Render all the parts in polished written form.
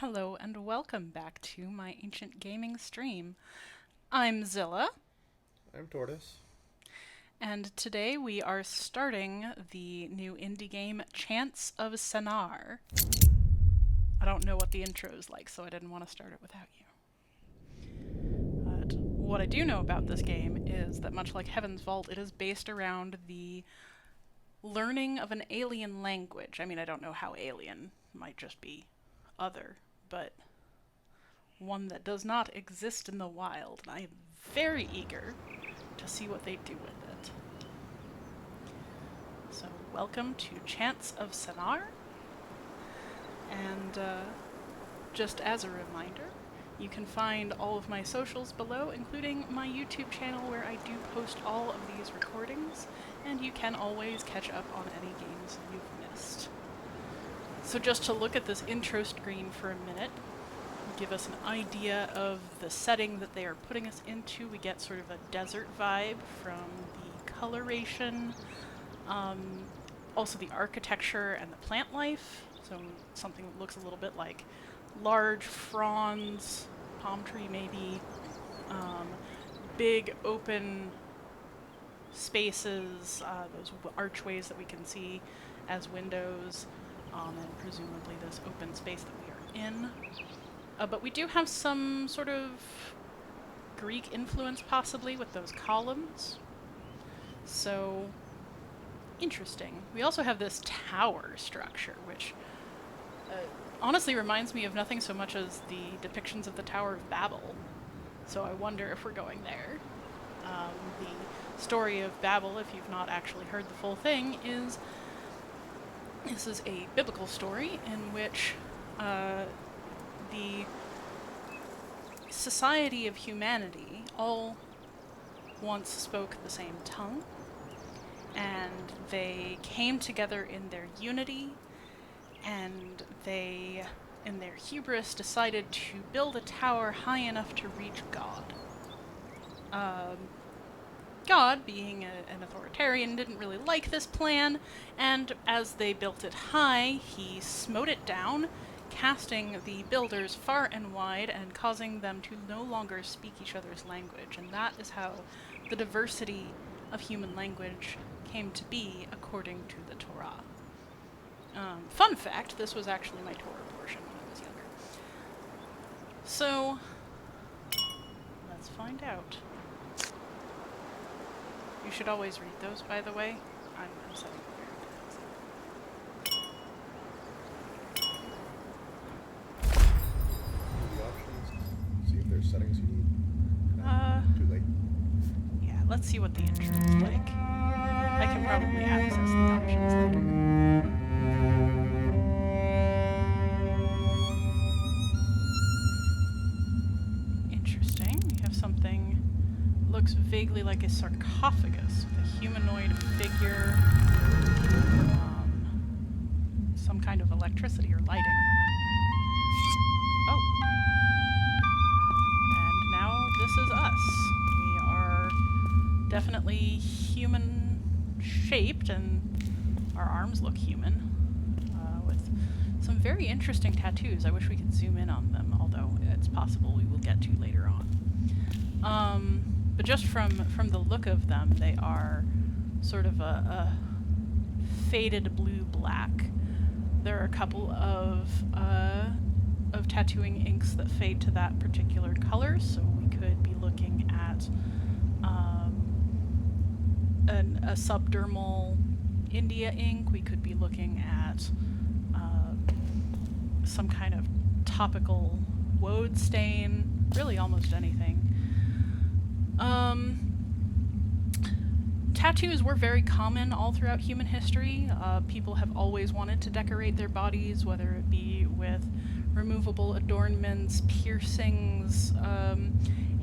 Hello and welcome back to my ancient gaming stream. I'm Zilla, I'm Tortoise. and today we are starting the new indie game Chants of Sennaar. I don't know what the intro is like, so I didn't want to start it without you. But what I do know about this game is that much like Heaven's Vault, it is based around the learning of an alien language. I mean, I don't know how alien, might just be other, but one that does not exist in the wild, and I am very eager to see what they do with it. So, welcome to Chants of Sennaar, and just as a reminder, you can find all of my socials below, including my YouTube channel where I do post all of these recordings, and you can always catch up on any games you've missed. So just to look at this intro screen for a minute, give us an idea of the setting that they are putting us into. We get sort of a desert vibe from the coloration, also the architecture and the plant life. So something that looks a little bit like large fronds, palm tree maybe, big open spaces, those archways that we can see as windows, and presumably this open space that we are in. But we do have some sort of Greek influence possibly with those columns. So, interesting. We also have this tower structure, which honestly reminds me of nothing so much as the depictions of the Tower of Babel. So I wonder if we're going there. The story of Babel, if you've not actually heard the full thing, is this is a biblical story in which the society of humanity all once spoke the same tongue, and they came together in their unity, and they, in their hubris, decided to build a tower high enough to reach God. God, being an authoritarian, didn't really like this plan, and as they built it high, he smote it down, casting the builders far and wide and causing them to no longer speak each other's language. And that is how the diversity of human language came to be according to the Torah. Fun fact, this was actually my Torah portion when I was younger. So, let's find out. You should always read those, by the way. I'm setting it The options. See if there's settings you need. Too late. Yeah, let's see what the intro is like. I can probably access the options later. Interesting. We have something looks vaguely like a sarcophagus with a humanoid figure, some kind of electricity or lighting. Oh. And now this is us. We are definitely human-shaped, and our arms look human, with some very interesting tattoos. I wish we could zoom in on them, although it's possible we will get to later on. But just from the look of them, they are sort of a faded blue-black. There are a couple of tattooing inks that fade to that particular color, so we could be looking at a subdermal India ink. We could be looking at some kind of topical woad stain, really almost anything. Tattoos were very common all throughout human history. People have always wanted to decorate their bodies, whether it be with removable adornments, piercings,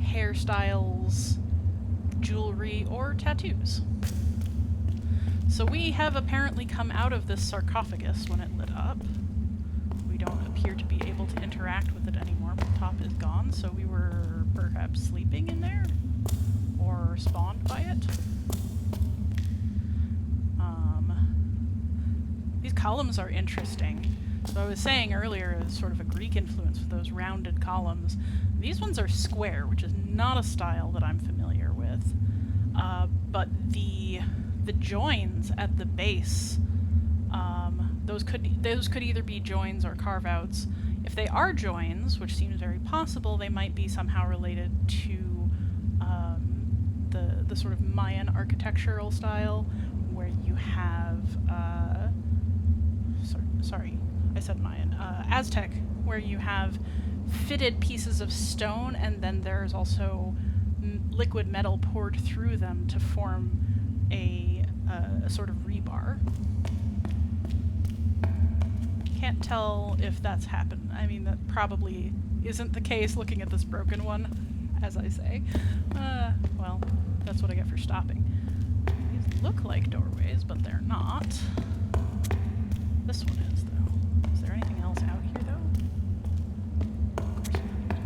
hairstyles, jewelry, or tattoos. So we have apparently come out of this sarcophagus when it lit up. We don't appear to be able to interact with it anymore. The top is gone, so we were perhaps sleeping in there? Or spawned by it? These columns are interesting. So I was saying earlier, is sort of a Greek influence with those rounded columns. These ones are square, which is not a style that I'm familiar with. But the joins at the base, those could either be joins or carve-outs. If they are joins, which seems very possible, they might be somehow related to the sort of Mayan architectural style, where you have sorry, I said Mayan, Aztec, where you have fitted pieces of stone, and then there's also liquid metal poured through them to form a sort of rebar. Can't tell if that's happened. I mean, that probably isn't the case looking at this broken one, as I say. Well, that's what I get for stopping. These look like doorways, but they're not. This one is, though. Is there anything else out here, though? Of course not.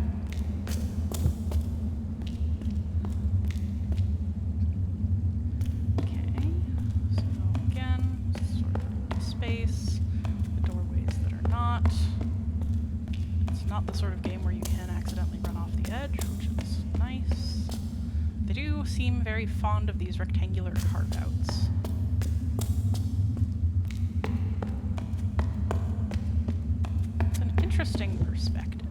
Okay, so again, sort of space, the doorways that are not. It's not the sort of game where you can accidentally run off the edge, which is nice. They do seem very fond of these rectangular carve-outs. Interesting perspective.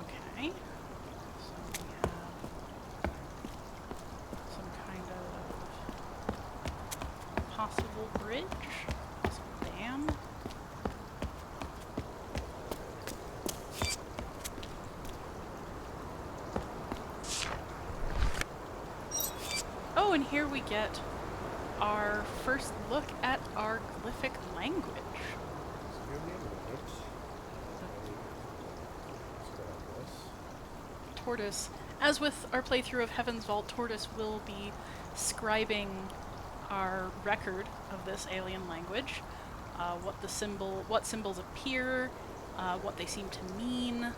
Okay, so we have some kind of possible bridge, possible dam. Oh, and here we get our first look at our glyphic language. Tortoise. As with our playthrough of Heaven's Vault, Tortoise will be scribing our record of this alien language, what symbols appear, what they seem to mean,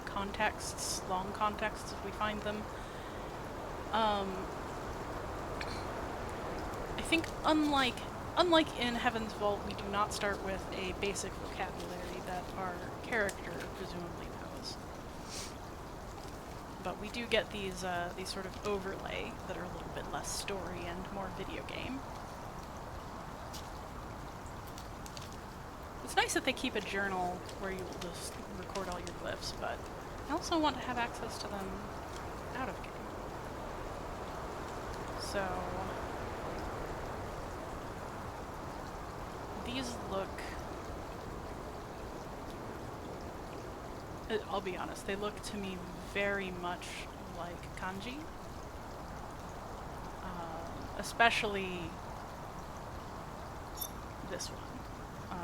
contexts, long contexts if we find them. I think unlike in Heaven's Vault, we do not start with a basic vocabulary that our character presumably knows. But we do get these sort of overlay that are a little bit less story and more video game. It's nice that they keep a journal where you will just record all your glyphs, but I also want to have access to them out of game. So these look, I'll be honest, they look to me very much like kanji, especially this one,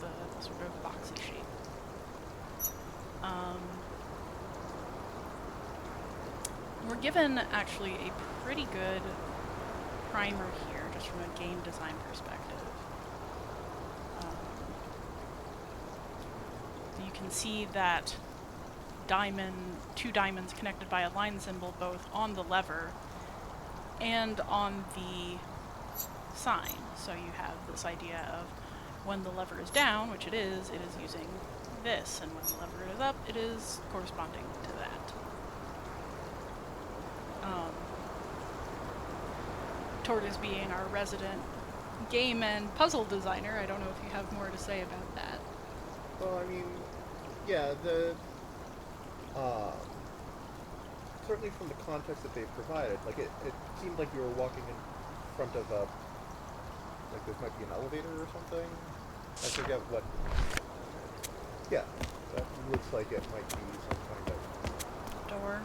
the sort of boxy shape. We're given actually a pretty good primer here, just from a game design perspective. You can see that two diamonds connected by a line symbol both on the lever and on the sign. So you have this idea of when the lever is down, which it is using this, and when the lever is up, it is corresponding to that. Tortoise being our resident game and puzzle designer, I don't know if you have more to say about that. Well, I mean, yeah, certainly from the context that they've provided, like it seemed like you were walking in front of like this might be an elevator or something. I forget what. Yeah, that looks like it might be some kind of door.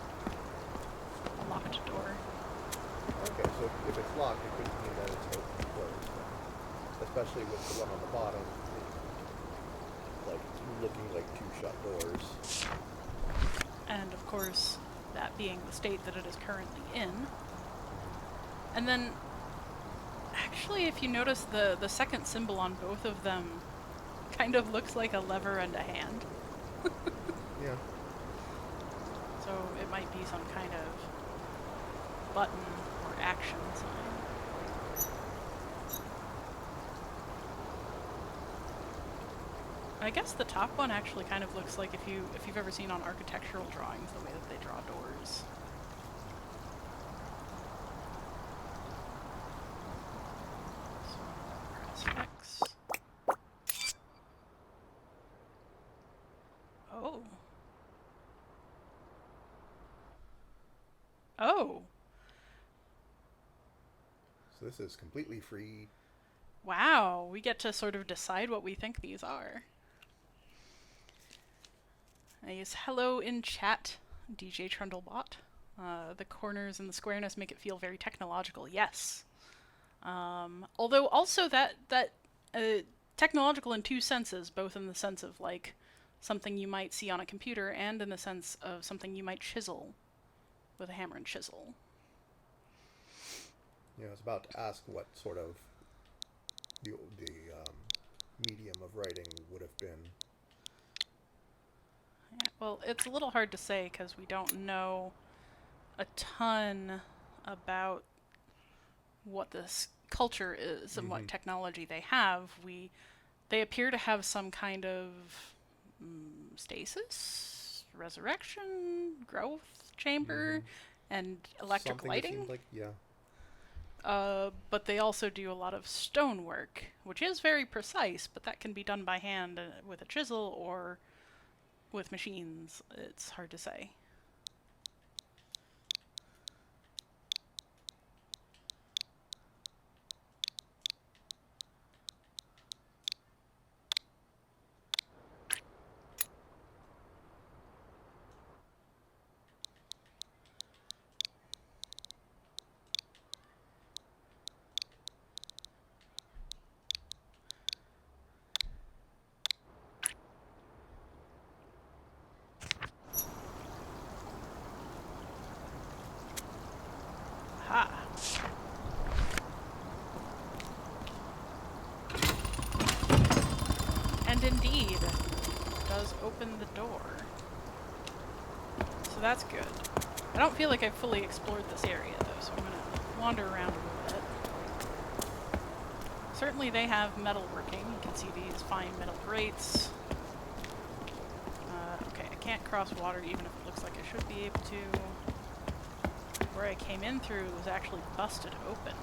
A locked door. Okay, so if it's locked, it could mean that it's open and closed. Especially with the one on the bottom, like looking like two shut doors. And of course, that being the state that it is currently in. And then, actually, if you notice, the second symbol on both of them kind of looks like a lever and a hand. Yeah. So it might be some kind of button or action sign. I guess the top one actually kind of looks like if you've ever seen on architectural drawings the way that they draw doors. So press X. Oh. Oh. So this is completely free. Wow, we get to sort of decide what we think these are. I use hello in chat, DJ Trundlebot. The corners and the squareness make it feel very technological. Yes. Although also that technological in two senses, both in the sense of like something you might see on a computer and in the sense of something you might chisel with a hammer and chisel. Yeah, I was about to ask what sort of the medium of writing would have been. Yeah, well, it's a little hard to say because we don't know a ton about what this culture is and what technology they have. They appear to have some kind of stasis, resurrection, growth chamber, and electric Something lighting. That seemed like, yeah. But they also do a lot of stonework, which is very precise, but that can be done by hand with a chisel or with machines. It's hard to say. Ha! And indeed, does open the door. So that's good. I don't feel like I've fully explored this area though, so I'm gonna wander around a little bit. Certainly they have metalworking. You can see these fine metal grates. Okay, I can't cross water even if it looks like I should be able to. Where I came in through was actually busted open.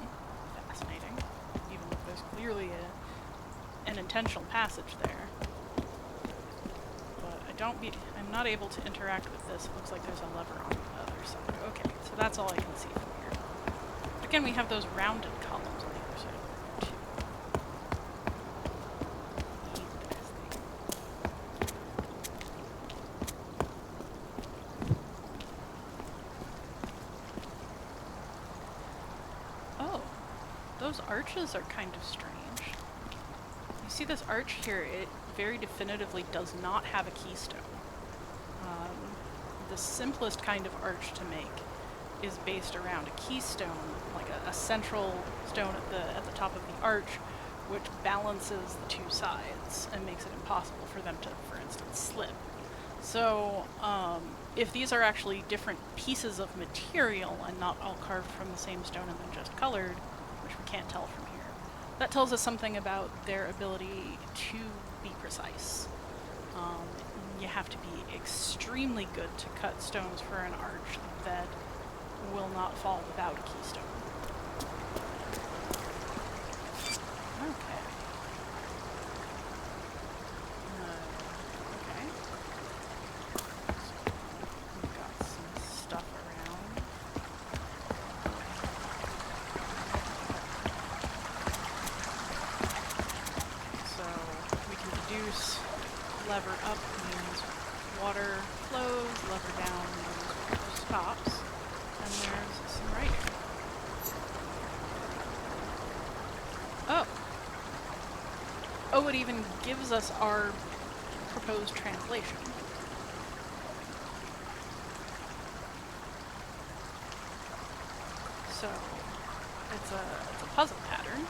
Fascinating. Even though there's clearly an intentional passage there. But I'm not able to interact with this. It looks like there's a lever on the other side. Okay, so that's all I can see from here. But again, we have those rounded columns on the other side too. Interesting. Oh, those arches are kind of strange. You see this arch here, it very definitively does not have a keystone. The simplest kind of arch to make is based around a keystone, like a central stone at the top of the arch, which balances the two sides and makes it impossible for them to, for instance, slip. So, if these are actually different pieces of material and not all carved from the same stone and then just colored, which we can't tell from here, that tells us something about their ability to be precise. You have to be extremely good to cut stones for an arch that will not fall without a keystone. Okay. Okay. So we've got some stuff around. So we can deduce lever up means water flows, lever down means stops, and there's some writing. Oh. Oh, it even gives us our proposed translation. So, it's a puzzle pattern.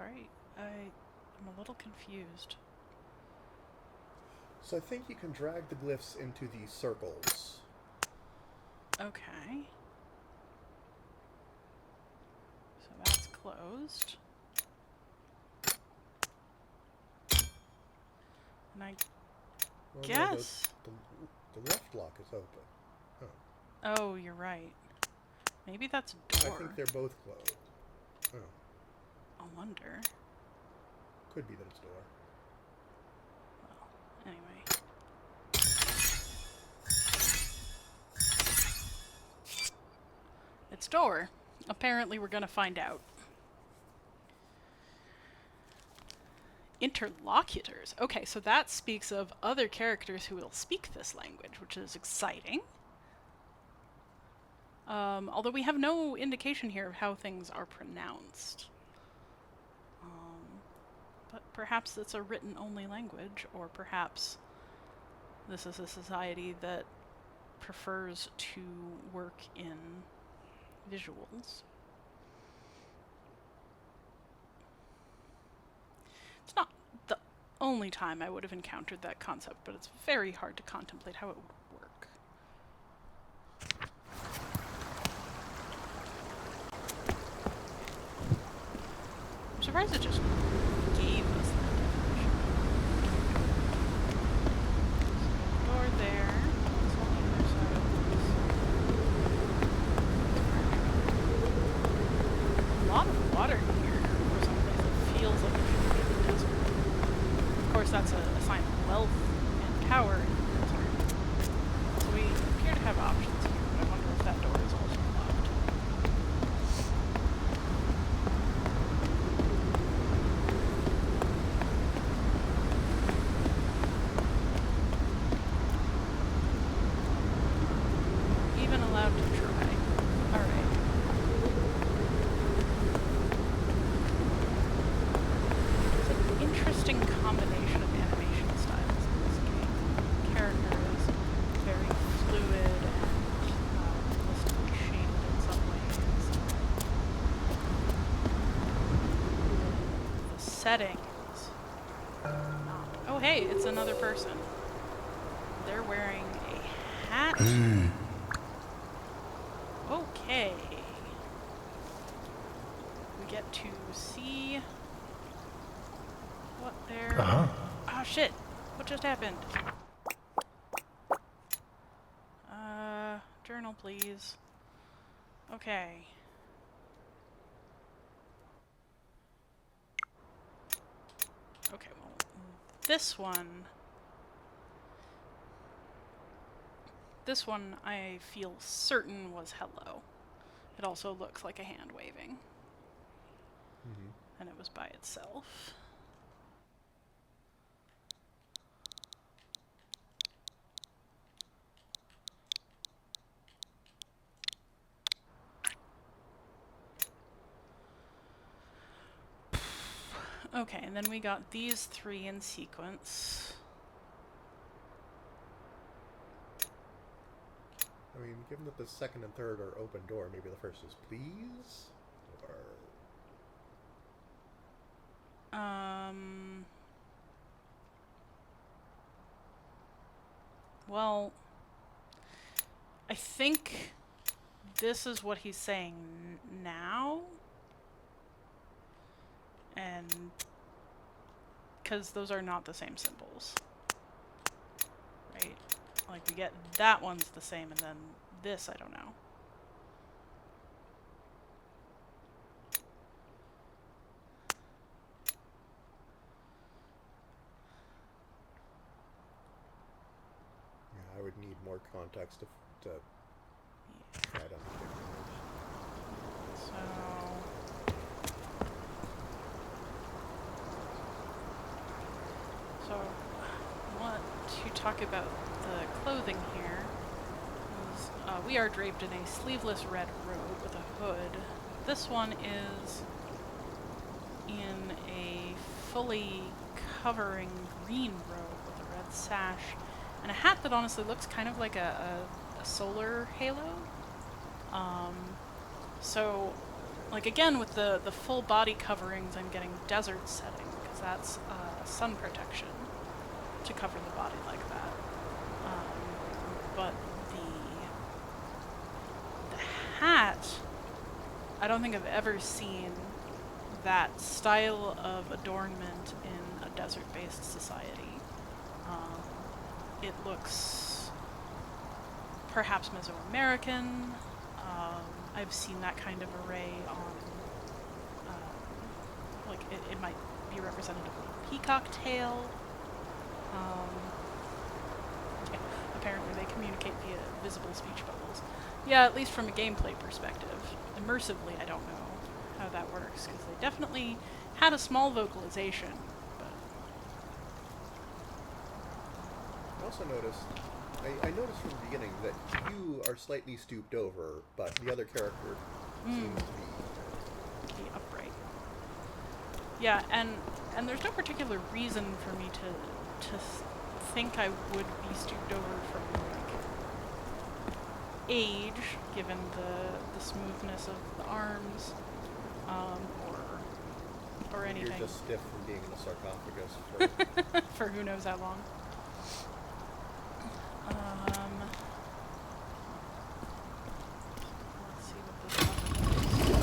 Sorry, I'm a little confused. So I think you can drag the glyphs into these circles. Okay. So that's closed. And I Well, guess... No, the left lock is open. Oh, you're right. Maybe that's a door. I think they're both closed. Oh. I wonder. Could be that it's door. Well, anyway. It's door. Apparently we're gonna find out. Interlocutors. Okay, so that speaks of other characters who will speak this language, which is exciting. Although we have no indication here of how things are pronounced. But perhaps it's a written-only language, or perhaps this is a society that prefers to work in visuals. It's not the only time I would have encountered that concept, but it's very hard to contemplate how it would work. I'm surprised it just gave us that definition. Door there. What's on the other side of this? A lot of water here for someplace that feels like it should be in the desert. Of course, that's a sign of wealth and power in the desert. So we appear to have options here, but I wonder if that door is also locked. Even allowed to try. Alright. It's an interesting combination of animation styles in this game. Characters very fluid and realistically shaded in some ways. The settings. Not. Oh hey, it's another person. They're wearing a hat. Okay. We get to see what they're... Oh shit! What just happened? Journal please. Okay. Okay, well, this one I feel certain was hello. It also looks like a hand waving. And it was by itself. Okay, and then we got these three in sequence. I mean, given that the second and third are open door, maybe the first is please? Or... Well, I think this is what he's saying now. And because those are not the same symbols. Right? Like we get that one's the same and then this, I don't know. Yeah, I would need more context to try to understand. So I want to talk about the clothing here. We are draped in a sleeveless red robe with a hood. This one is in a fully covering green robe with a red sash and a hat that honestly looks kind of like a solar halo. So like again with the full body coverings, I'm getting desert setting because that's sun protection to cover the body like that. But the hat, I don't think I've ever seen that style of adornment in a desert-based society. It looks perhaps Mesoamerican. I've seen that kind of array on, like it might be representative of a peacock tail. Yeah, apparently they communicate via visible speech bubbles. Yeah, at least from a gameplay perspective. Immersively, I don't know how that works, because they definitely had a small vocalization, but... I also noticed, I noticed from the beginning that you are slightly stooped over, but the other character seems to be upright. Yeah, and there's no particular reason for me to think I would be stooped over from, like, age, given the smoothness of the arms, or anything. You're just stiff from being in a sarcophagus for... for who knows how long. Let's see what this one is.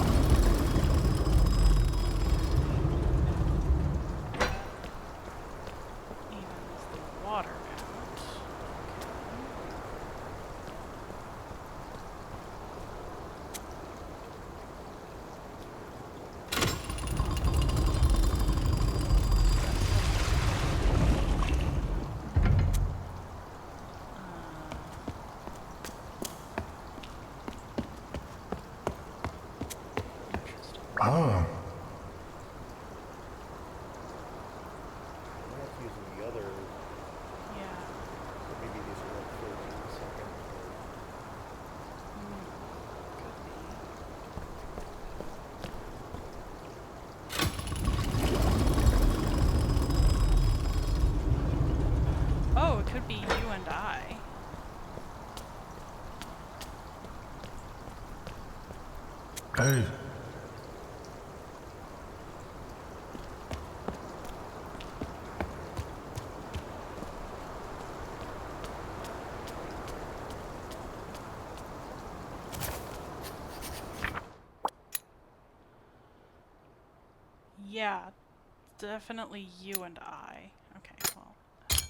Evens the water out. Interesting. Ah, I'm not using the other... Yeah. So maybe these are like 14 seconds. Could be. Oh, it could be you and I. hey, Yeah, definitely you and I. Okay, well,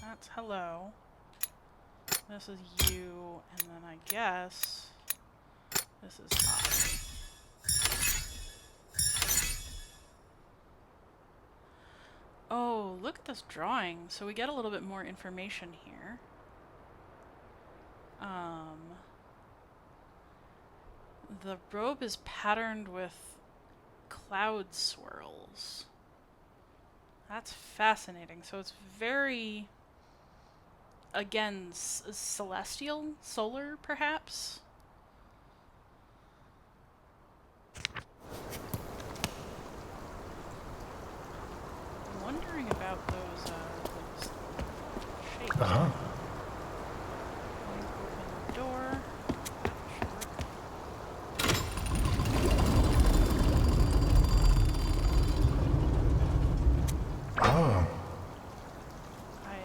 that's hello. This is you, and then I guess this is I. Oh, look at this drawing. So we get a little bit more information here. The robe is patterned with cloud swirls. That's fascinating. So it's very, again, celestial, solar, perhaps? I'm wondering about those shapes. uh-huh. Open the door. Sure. Ah, I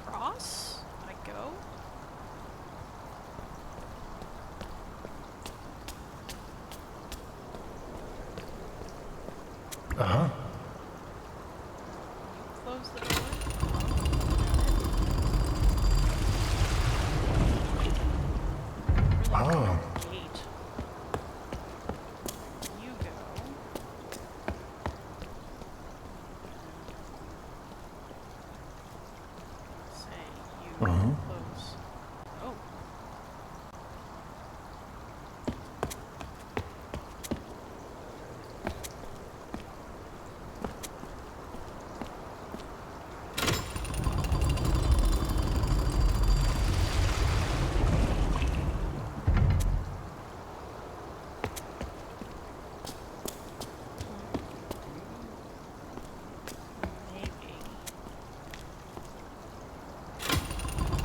cross. I go. uh-huh. Close the door. Really Ah. quick gate. You go. Say you close. Oh.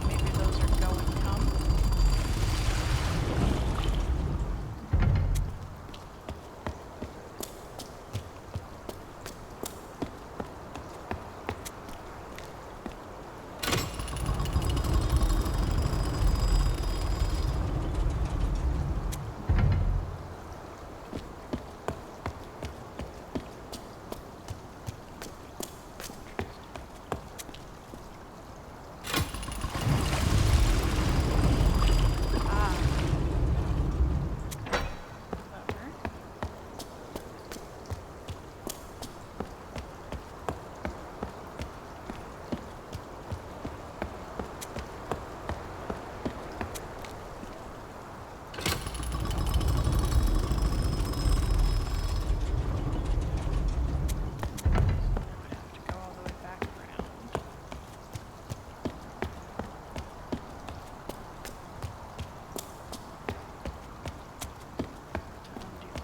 Maybe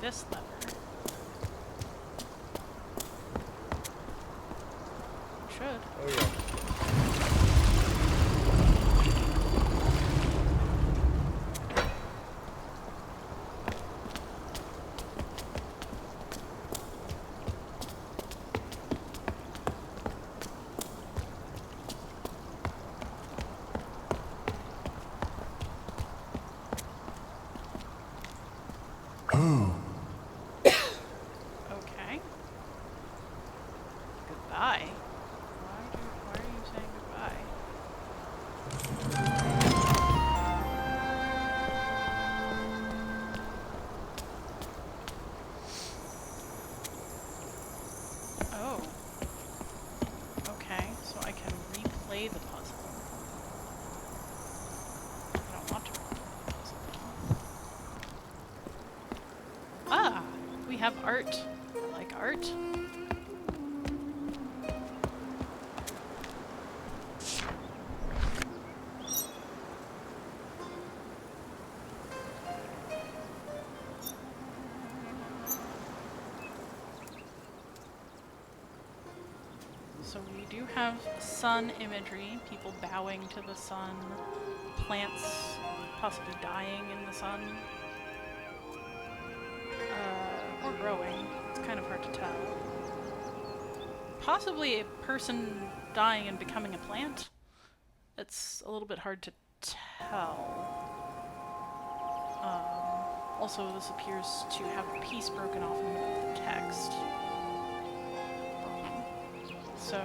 this lever. Should. Oh yeah. Okay. Goodbye. Why are you saying goodbye? Oh. Okay, so I can replay the puzzle. I don't want to replay the puzzle. Ah! We have art. I like art. So we do have sun imagery, people bowing to the sun, plants possibly dying in the sun, or growing. It's kind of hard to tell. Possibly a person dying and becoming a plant. It's a little bit hard to tell. Also, this appears to have a piece broken off in the text. So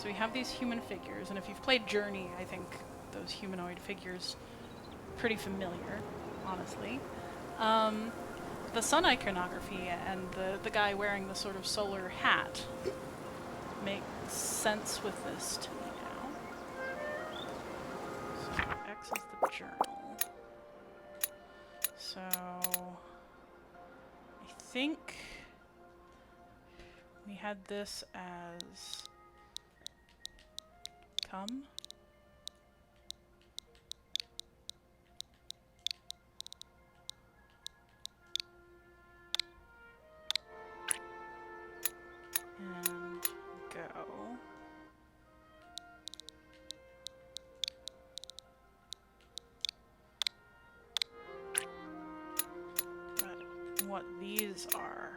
we have these human figures, and if you've played Journey, I think those humanoid figures are pretty familiar, honestly. The sun iconography and the guy wearing the sort of solar hat makes sense with this to me now. So X is the journal. So I think we had this as come. And go. But what these are,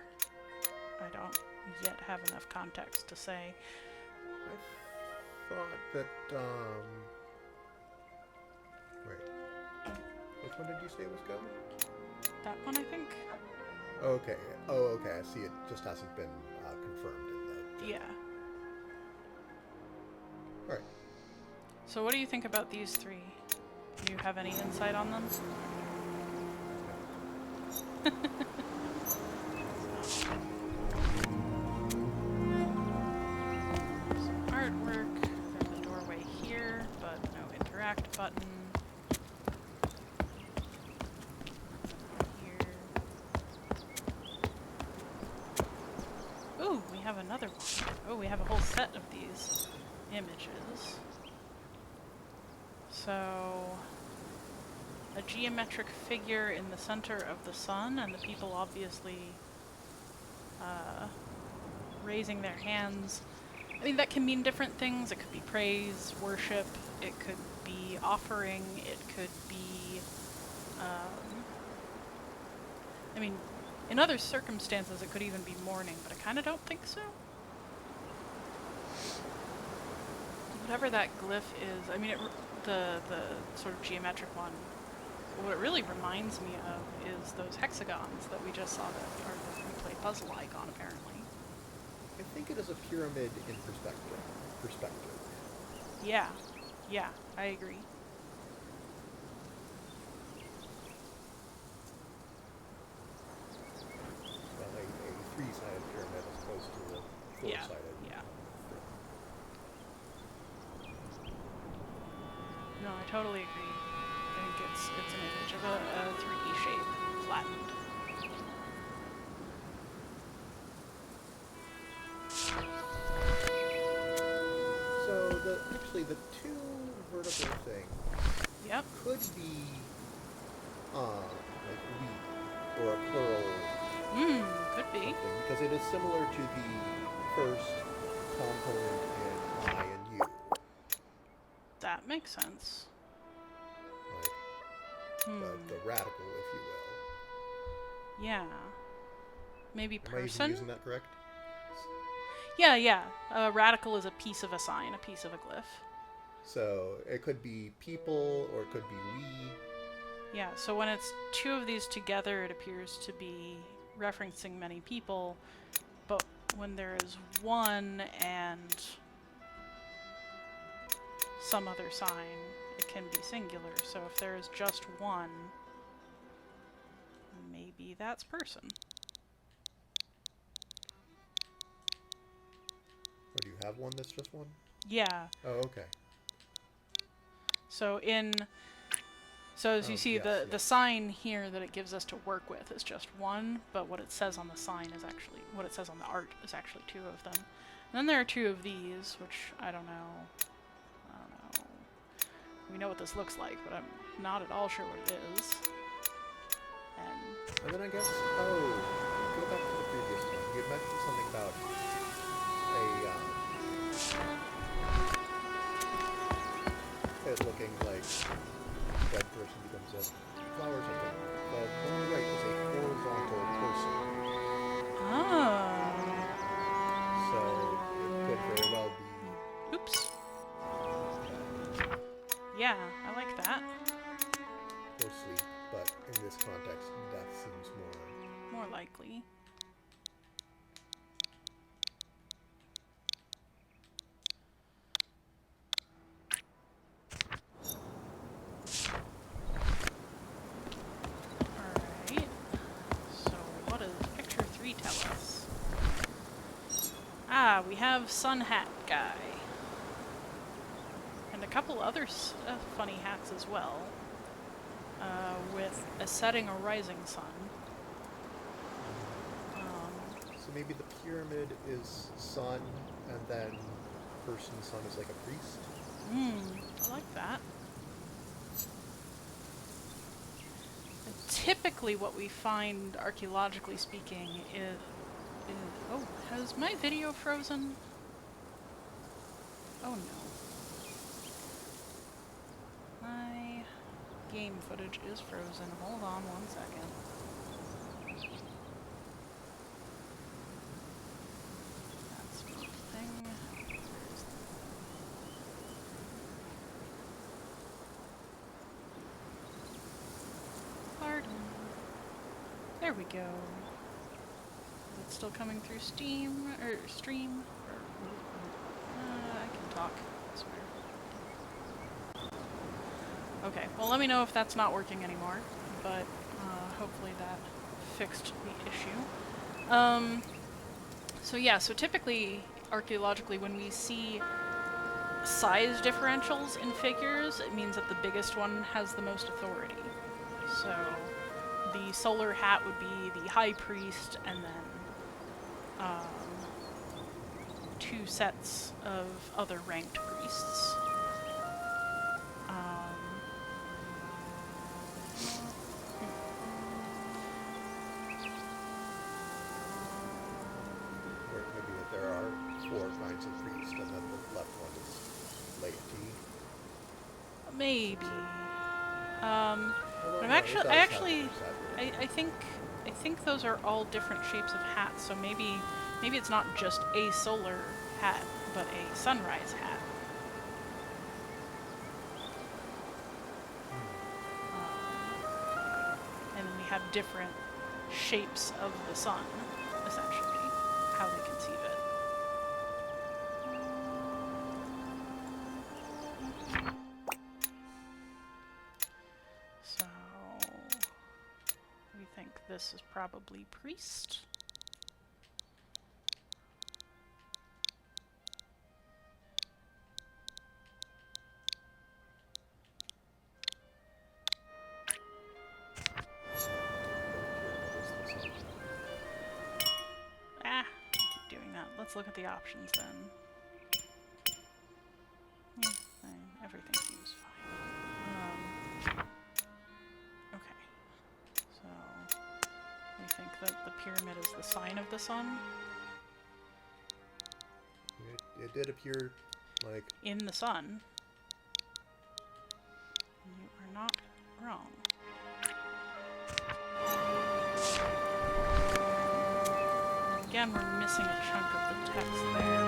I don't yet have enough context to say. I thought that, wait. Which one did you say was go? That one, I think? Okay. Oh, okay. I see. It just hasn't been confirmed in the... Yeah. Alright. So what do you think about these three? Do you have any insight on them? Some artwork. There's a doorway here, but no interact button. Here. Ooh, we have another one. Oh, we have a whole set of these images. So, a geometric figure in the center of the sun, and the people obviously raising their hands. I mean, that can mean different things. It could be praise, worship, it could be offering, it could be, I mean, in other circumstances it could even be mourning, but I kind of don't think so. Whatever that glyph is, I mean, the sort of geometric one, what it really reminds me of is those hexagons that we just saw that are the replay puzzle icon, apparently. I think it is a pyramid in perspective. Yeah, yeah, I agree. Well, a three-sided pyramid as opposed to a four-sided. Yeah. No, I totally agree. I think it's an image of a 3D shape, flattened. So actually the two vertical things Yep. could be like wheat or a plural Could be. something, because it is similar to the first component in I and you. That makes sense. Like the radical, if you will. Yeah. Maybe Am I even person? using that correct? Yeah, yeah. A radical is a piece of a sign, a piece of a glyph. So it could be people, or it could be we. Yeah, so when it's two of these together, it appears to be referencing many people, but when there is one and some other sign, it can be singular. So if there is just one, maybe that's person. Or do you have one that's just one? Yeah. Oh, okay. So as you see, yes, the sign here that it gives us to work with is just one, but what it says on the sign is actually, what it says on the art is actually two of them. And then there are two of these, which I don't know. We know what this looks like, but I'm not at all sure what it is. And then I guess, go back to the previous one. You had mentioned something about it looking like a dead person becomes a flower or something. The one on the right is a horizontal person. Oh. So it could very well be... Oops. Yeah, I like that. Or sleep, but in this context, death seems more likely. Alright. So what does picture 3 tell us? Ah, we have Sun Hat Guy. And a couple other funny hats as well. With a setting or rising sun. So maybe the pyramid is sun, and then person sun is like a priest? I like that. And typically what we find, archaeologically speaking, is... Oh, has my video frozen? Oh no. My game footage is frozen. Hold on 1 second. That's not the thing. Where's the... Pardon. There we go. Is it still coming through Steam? Or stream? I can talk, I swear. Okay, well let me know if that's not working anymore, but hopefully that fixed the issue. So yeah, so typically, archaeologically, when we see size differentials in figures, it means that the biggest one has the most authority. So the solar hat would be the high priest, and then 2 sets of other ranked priests. Or maybe that there are 4 kinds of priest, and then the left one is laity. Maybe. Although, But no, I think those are all different shapes of hats. So maybe it's not just a solar hat, but a sunrise hat. And we have different shapes of the sun, essentially, how they conceive it. So we think this is probably priest. Ah, keep doing that. Let's look at the options then. Everything seems fine. Okay. So pyramid is the sign of the sun. It did appear like... In the sun. You are not wrong. Again, we're missing a chunk of the text there.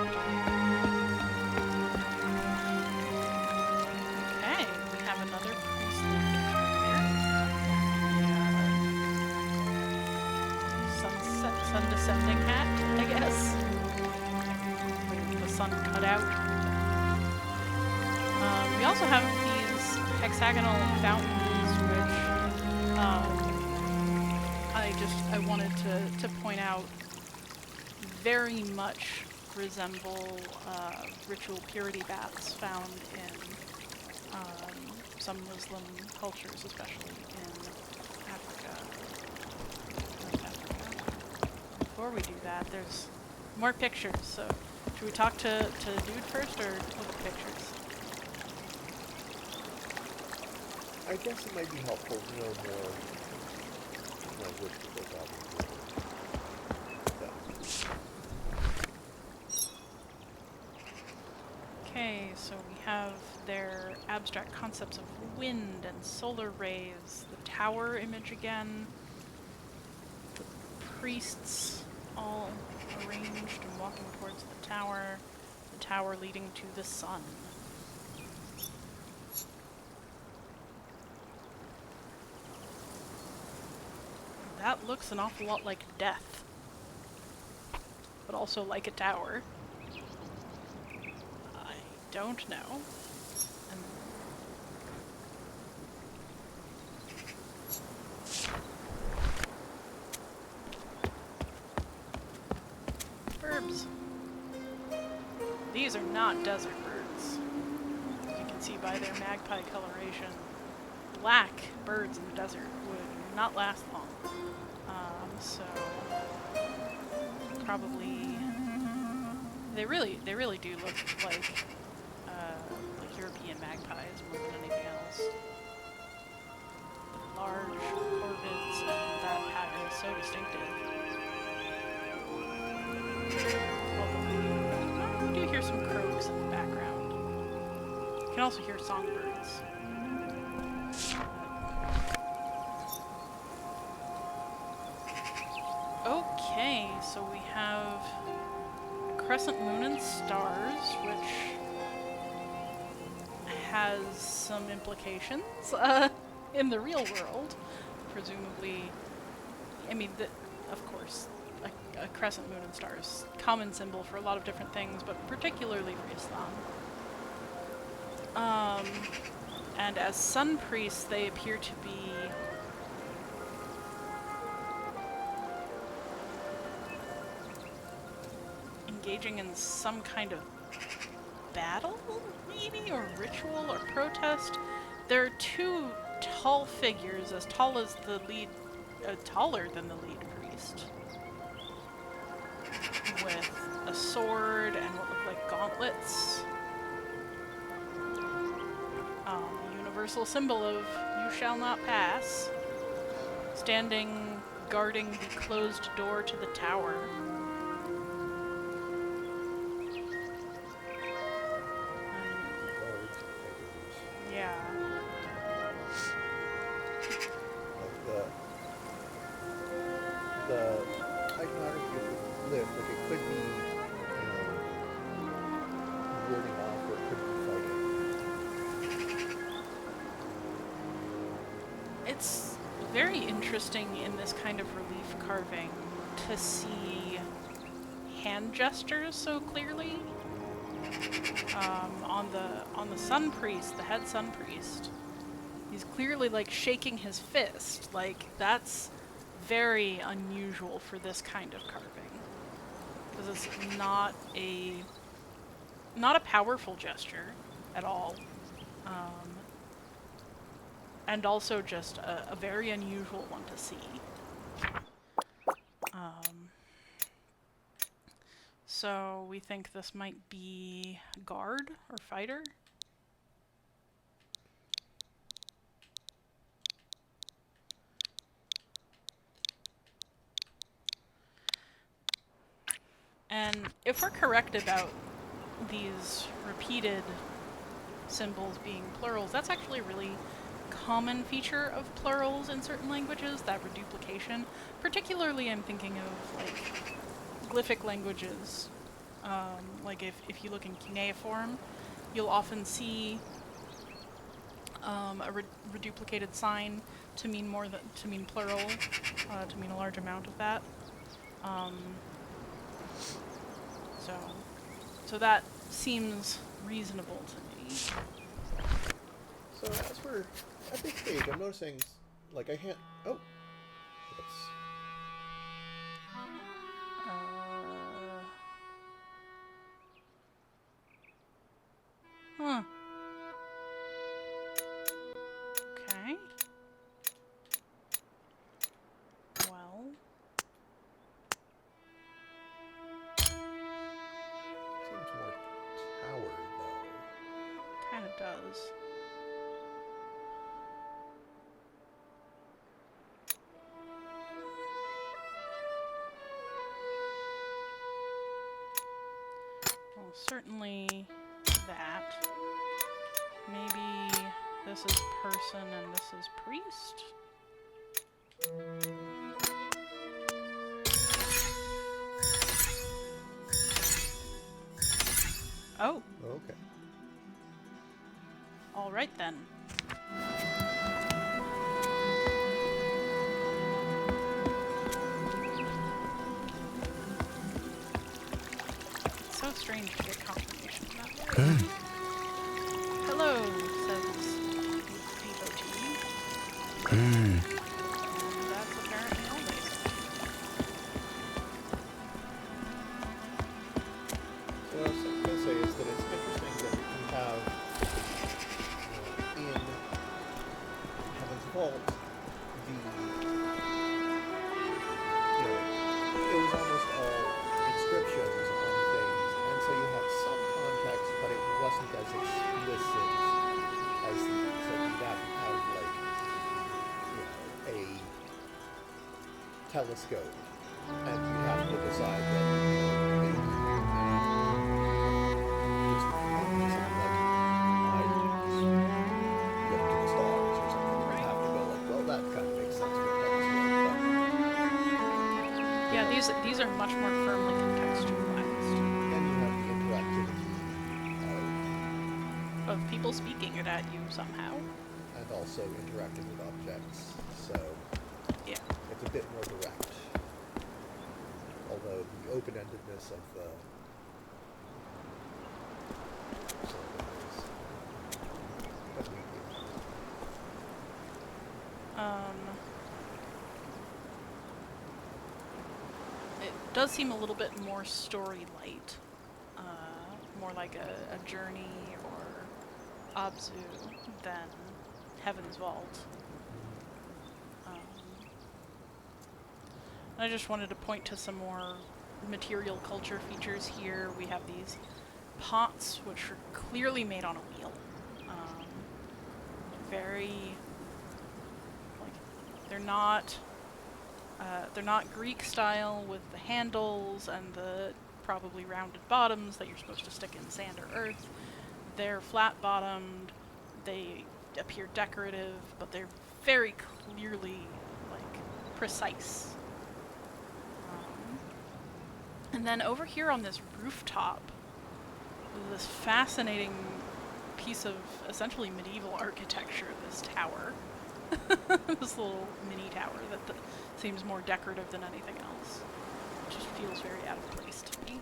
Okay, we have another priest sunset, sun descending hat, I guess. The sun cut out. We also have these hexagonal fountains, which I wanted to point out very much resemble ritual purity baths found in some Muslim cultures, especially in Africa. North Africa. Before we do that, there's more pictures, so should we talk to the dude first or look at the pictures? I guess it might be helpful to know more which of those albums. Okay, so we have their abstract concepts of wind and solar rays, the tower image again, the priests all arranged and walking towards the tower leading to the sun. That looks an awful lot like death, but also like a tower. I don't know. Birds. These are not desert birds. As you can see by their magpie coloration, black birds in the desert would not last long. So probably they really do look like European magpies more than anything else. Large corvids, and that pattern is so distinctive. Although we do hear some croaks in the background. You can also hear songbirds. Okay, so we have a crescent moon and stars, which has some implications in the real world. Presumably, I mean, of course, a crescent moon and stars, common symbol for a lot of different things, but particularly for Islam. And as sun priests, they appear to be engaging in some kind of battle, maybe, or ritual, or protest. There are two tall figures, as tall as the lead, taller than the lead priest, with a sword and what look like gauntlets. The universal symbol of "you shall not pass," standing guarding the closed door to the tower. Yeah. The iconography of the glyph, like it could be, warding off, or it could be fighting. It's very interesting in this kind of relief carving to see hand gestures so clearly. On the sun priest, the head sun priest, he's clearly like shaking his fist. Like, that's very unusual for this kind of carving, because it's not a powerful gesture at all, and also just a very unusual one to see. So we think this might be guard or fighter. And if we're correct about these repeated symbols being plurals, that's actually a really common feature of plurals in certain languages, that reduplication. Particularly I'm thinking of like glyphic languages. Like if you look in cuneiform, you'll often see a reduplicated sign to mean to mean plural, to mean a large amount of that. So that seems reasonable to me. So as we're at this stage, I'm noticing, like, I can't... Oh! Whoops. Huh. Okay. Well. Seems more tower, though. Kind of does. Well, certainly that. Maybe this is person and this is priest? Oh. Okay. All right then. It's so strange to get confirmation that way. Hey. Hello, says devotee. Hey. That's apparently all they say. So what I was going to say is that it's interesting that we can have in Heaven's Vault it was almost all inscriptions on things, and so you have some context, but it wasn't as explicit as these. So you'd have like, a telescope, and you have to decide whether maybe just something like eyes look to the stars or something. You have to go like, well, that kind of makes sense with a telescope, Yeah, these are much more firmly contextualized. then you have the interactivity Of people speaking it at you somehow. and also interacting with objects, so Yeah. it's a bit more direct. Although the open-endedness of the It does seem a little bit more story light. More like a journey or Abzu than Heaven's Vault. I just wanted to point to some more material culture features here. We have these pots, which are clearly made on a wheel. Very, like, they're not Greek style with the handles and the probably rounded bottoms that you're supposed to stick in sand or earth. They're flat-bottomed. They appear decorative, but they're very clearly, like, precise. And then over here on this rooftop, this fascinating piece of essentially medieval architecture, this tower. This little mini tower that seems more decorative than anything else. It just feels very out of place to me.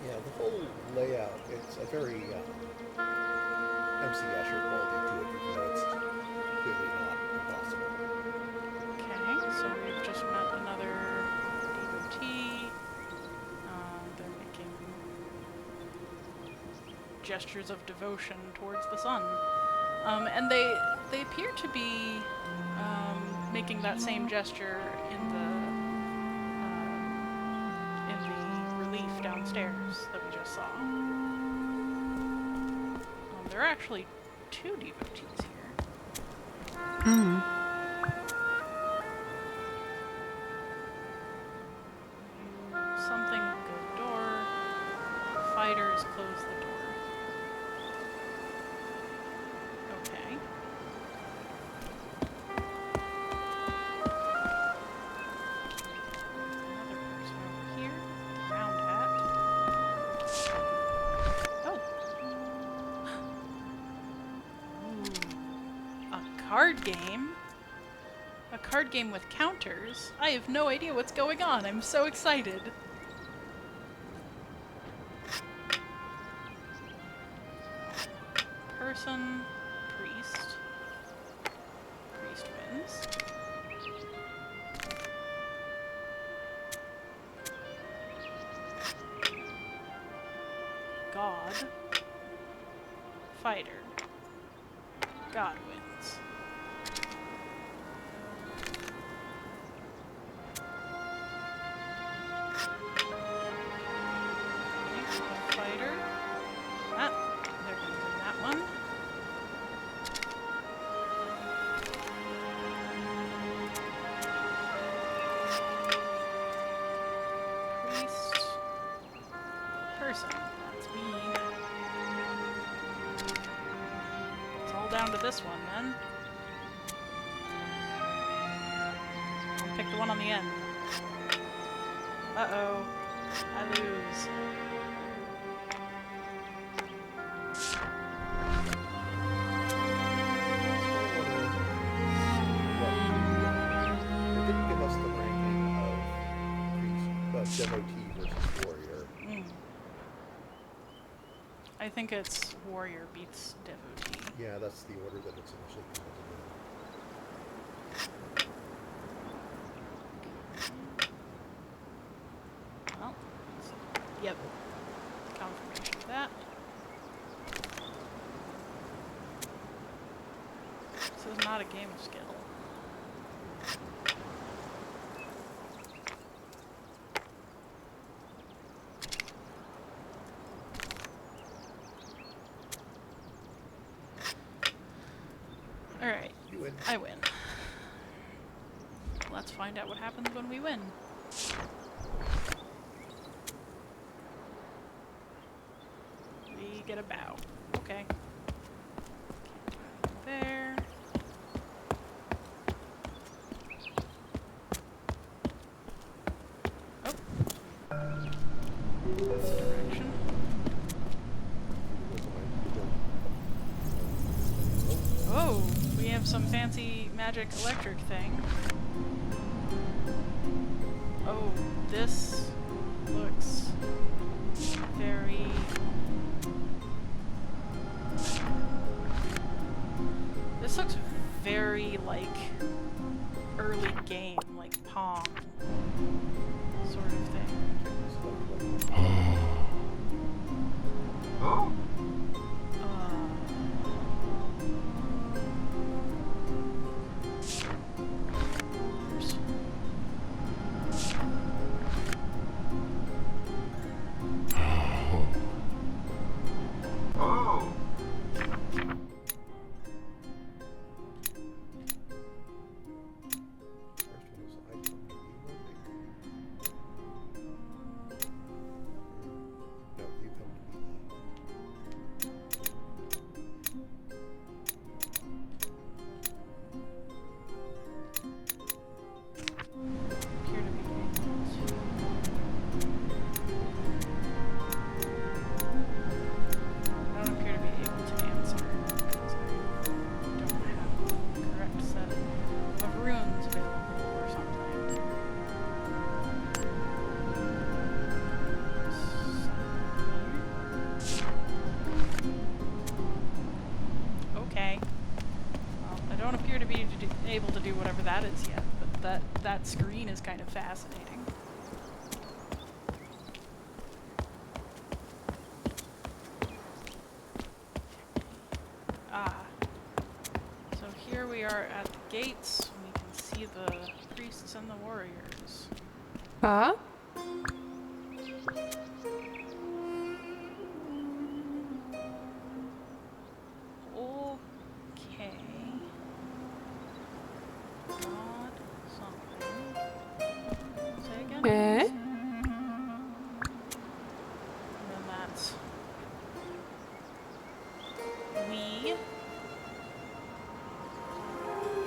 Yeah, the whole layout, it's a very MC Escher quality to it, even though it's clearly not impossible. Okay, so we've just met another devotee. They're making gestures of devotion towards the sun. And they appear to be making that same gesture in the relief downstairs that we just saw. There are actually two devotees here. card game? A card game with counters? I have no idea what's going on. I'm so excited. Person, priest. Priest wins. God. Fighter. God wins. Fighter. Ah, they're gonna win that one. Priest. Person. That's me. It's all down to this one then. I'll pick the one on the end. Uh-oh. I lose. It didn't give us the ranking of devotee versus warrior. I think it's warrior beats devotee. Yeah, that's the order that it's initially presented in. Well, yep. Confirmation of that. This is not a game of skill. Alright, You win. I win. Let's find out what happens when we win. We get a bow. Okay. There. Oh. This direction. Oh, we have some fancy magic electric thing. Oh, this looks very... This looks very like early game, like Pong sort of thing. Able to do whatever that is yet, but that screen is kind of fascinating. Ah. So here we are at the gates. We can see the priests and the warriors. Huh? Eh? And then that's we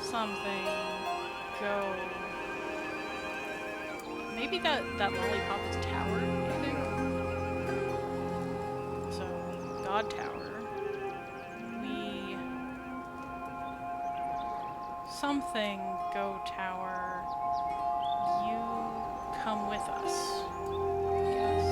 something go. Maybe that lollipop is tower, I think. So God tower. We something, Go Tower. You come with us. Yes.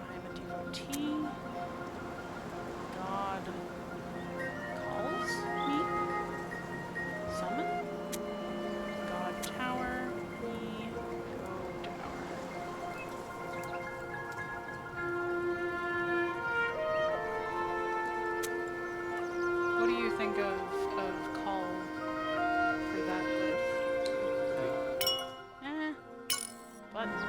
I'm a devotee. God calls me. Summon. God Tower. Me. Go Tower. What do you think of call for that glyph? Buttons.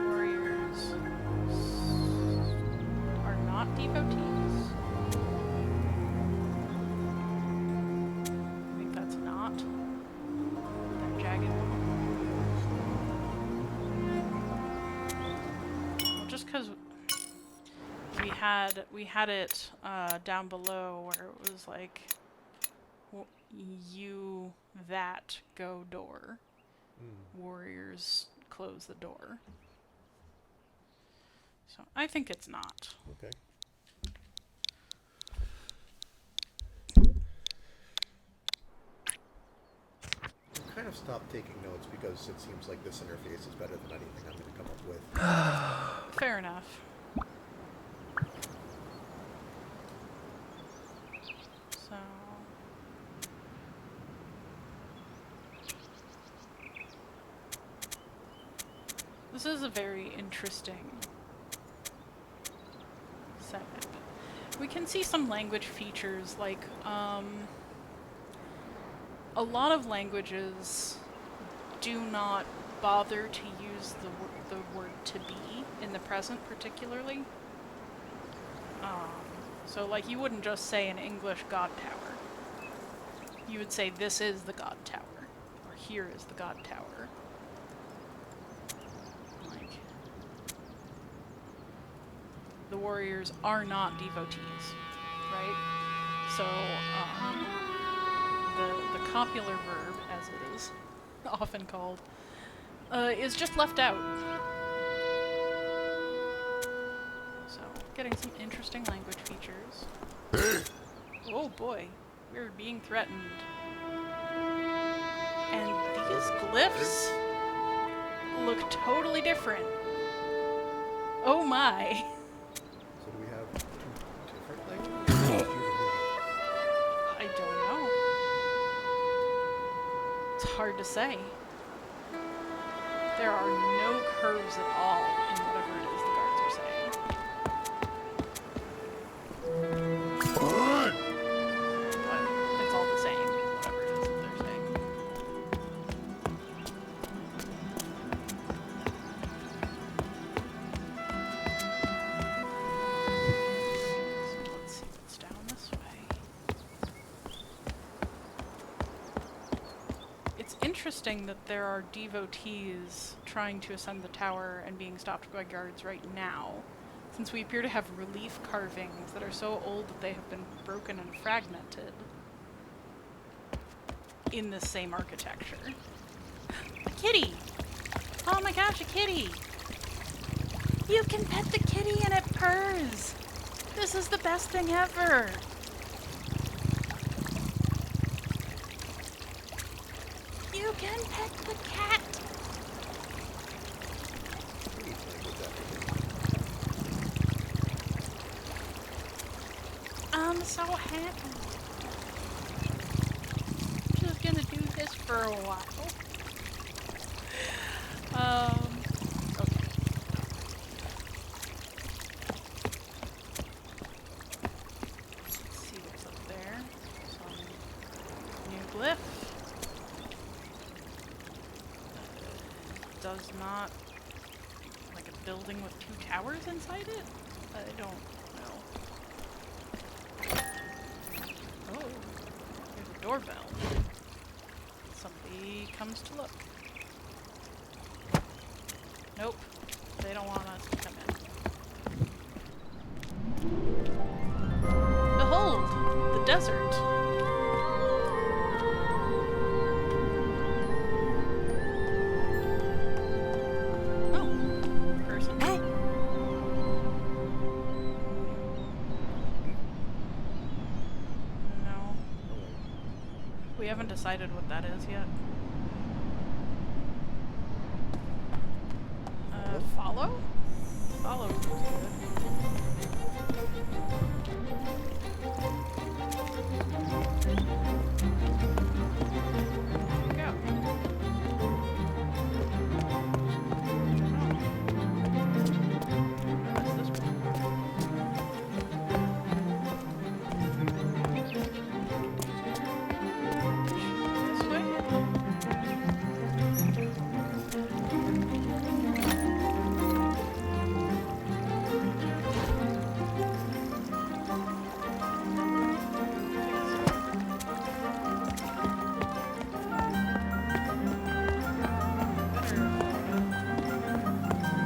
Warriors are not devotees. I think that's not that jagged one. Well, just because we had it down below where it was like you that go door. Warriors close the door. So I think it's not. Okay. I've kind of stopped taking notes because it seems like this interface is better than anything I'm going to come up with. Fair enough. So this is a very interesting segment. We can see some language features like a lot of languages do not bother to use the word to be in the present particularly. So like you wouldn't just say in English God Tower. You would say this is the God Tower or here is the God Tower. Like the warriors are not devotees, right? So the copular verb, as it is often called, is just left out. So, getting some interesting language features. Oh boy, we're being threatened. And these glyphs look totally different. Oh my. So do we have two different languages? I don't know. It's hard to say. There are no curves at all in whatever it is the guards are saying. But it's all the same, whatever it is that they're saying. So let's see what's down this way. It's interesting that there are devotees trying to ascend the tower and being stopped by guards right now, since we appear to have relief carvings that are so old that they have been broken and fragmented in this same architecture. A kitty! Oh my gosh, a kitty! You can pet the kitty and it purrs! This is the best thing ever! You can pet the cat! Pretty language actually. I'm so happy. Just gonna do this for a while. Okay. not like a building with 2 towers inside it? I don't know. Oh, there's a doorbell. Somebody comes to look. Nope, they don't want us to come in. Behold, the desert. Oh, person. No. We haven't decided what that is yet. Follow? Follow seems good. Go. What's this one? This way?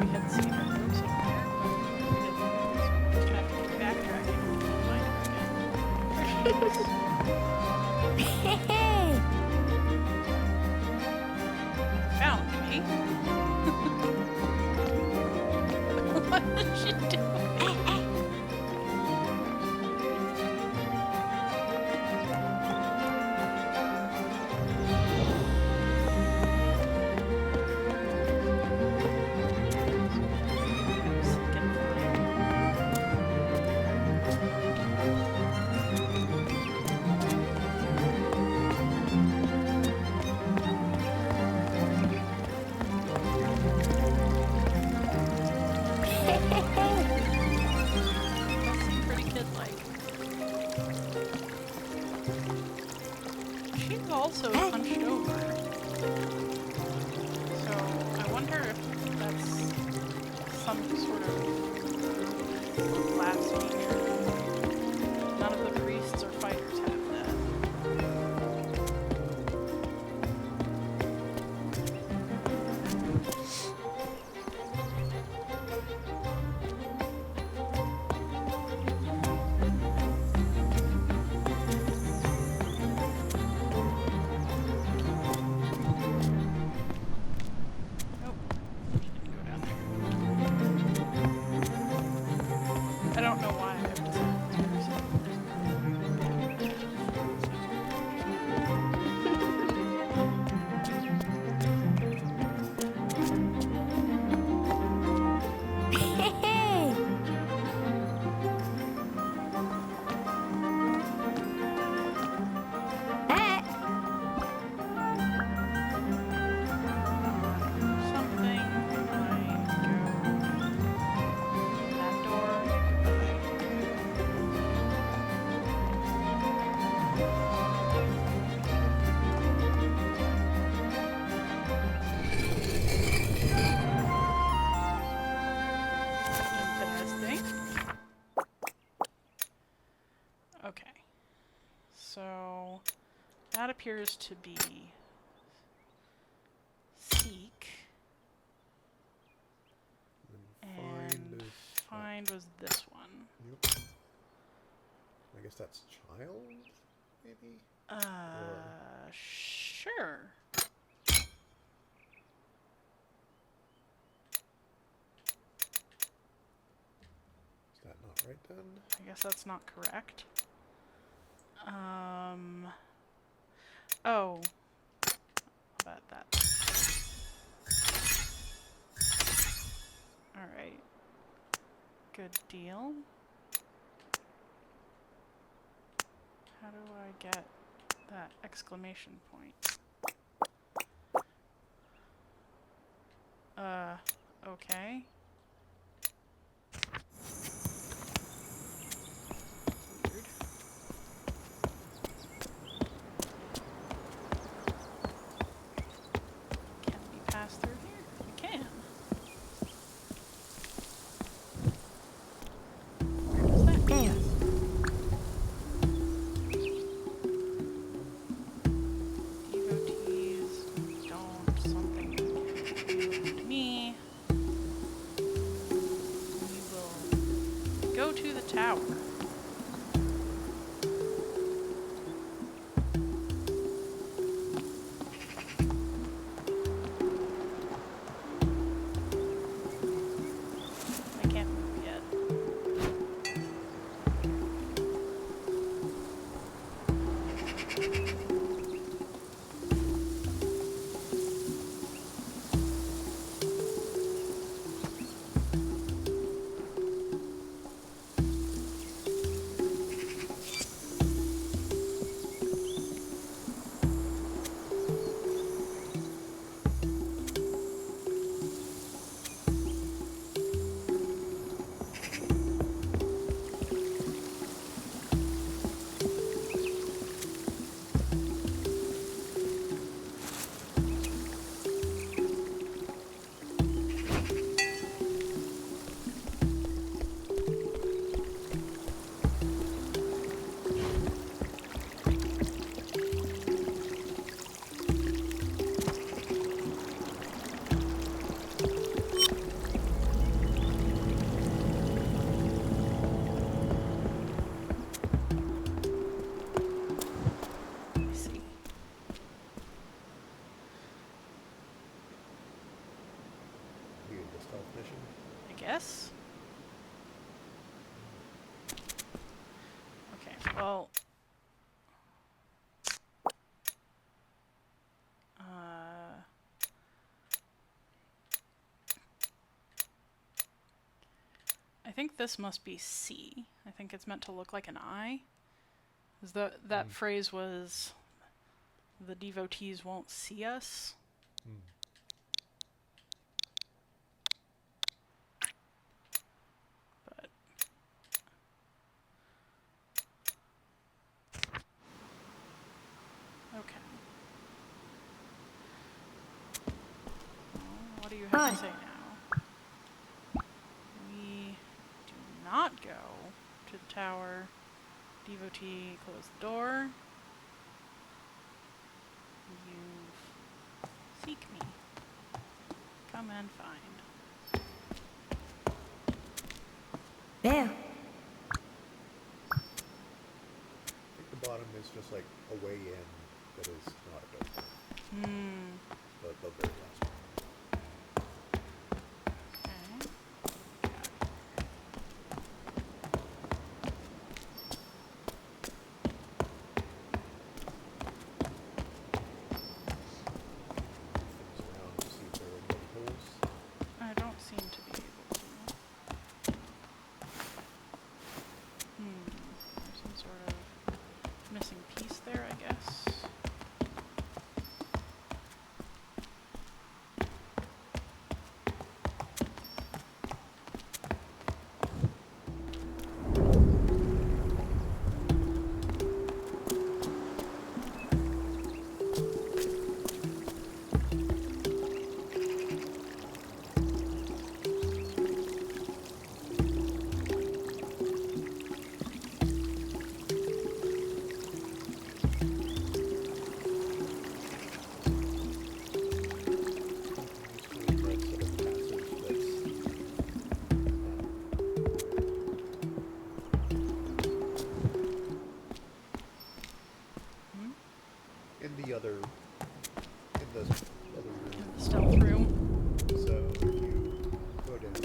We had seen her go somewhere, but we didn't. So we're just gonna have to keep backtracking until we find her again. There she is. Found me. What is she doing? Pretty kid-like. She's also hunched over. So I wonder if that's some sort of blasphemy. None of the priests or fighters have that. Nope. She didn't go down there. I don't know why I've decided to do something like that door. Interesting. Okay. So that appears to be seek. And find was this one. Yep. I guess that's child, maybe? Sure. Is that not right then? I guess that's not correct. Oh. How about that? Alright. Good deal. How do I get that exclamation point? Okay. Weird. Can we pass through here? We can. go to the tower. I can't move yet. I see. You the stealth mission. I guess. Okay, well. I think this must be C. I think it's meant to look like an eye. 'Cause that phrase was, the devotees won't see us. Hmm. But okay. Well, what do you have to say now? We do not go to the tower. Devotee, close the door. You seek me. Come and find. There. I think the bottom is just like a way in that is not a door. The very last one. Okay. Things around to see if there are any holes. I don't seem to be able to. There's some sort of missing piece there, I guess. In the other room. In the stealth room. So if you go down,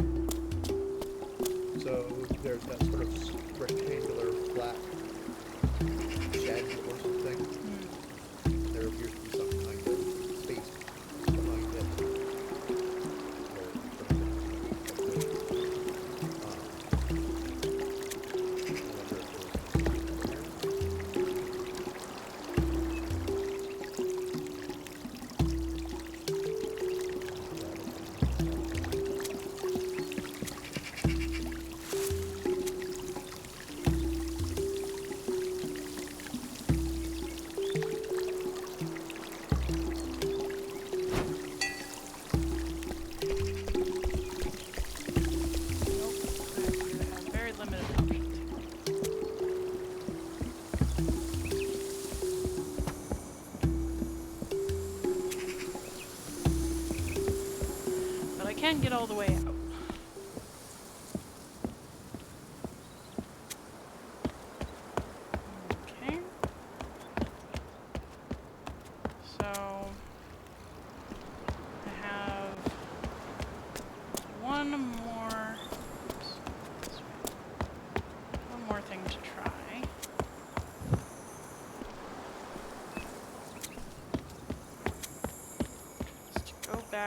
so there's that sort of rectangular flat shed or something. There appears to be some kind of space behind it.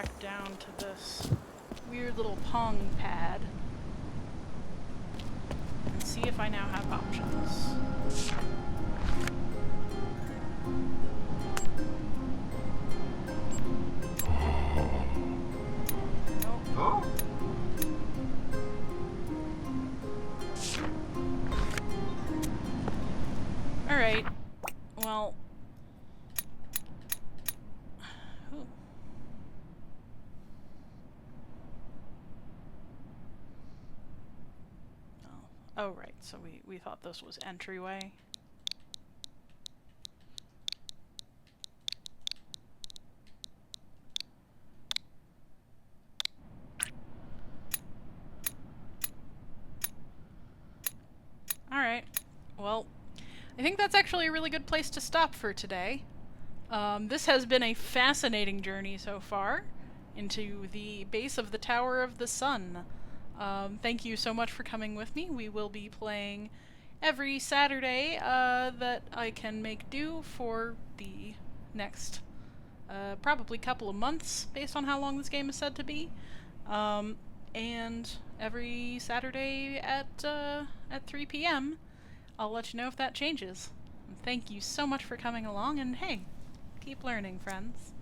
back down to this weird little pong pad and see if I now have options. Nope. Alright. Well. Ooh. Oh, right. So we thought this was entryway. Alright. Well, I think that's actually a really good place to stop for today. This has been a fascinating journey so far into the base of the Tower of the Sun. Thank you so much for coming with me. We will be playing every Saturday that I can make do for the next probably couple of months, based on how long this game is said to be. And every Saturday at 3 p.m. I'll let you know if that changes. And thank you so much for coming along, and hey, keep learning, friends.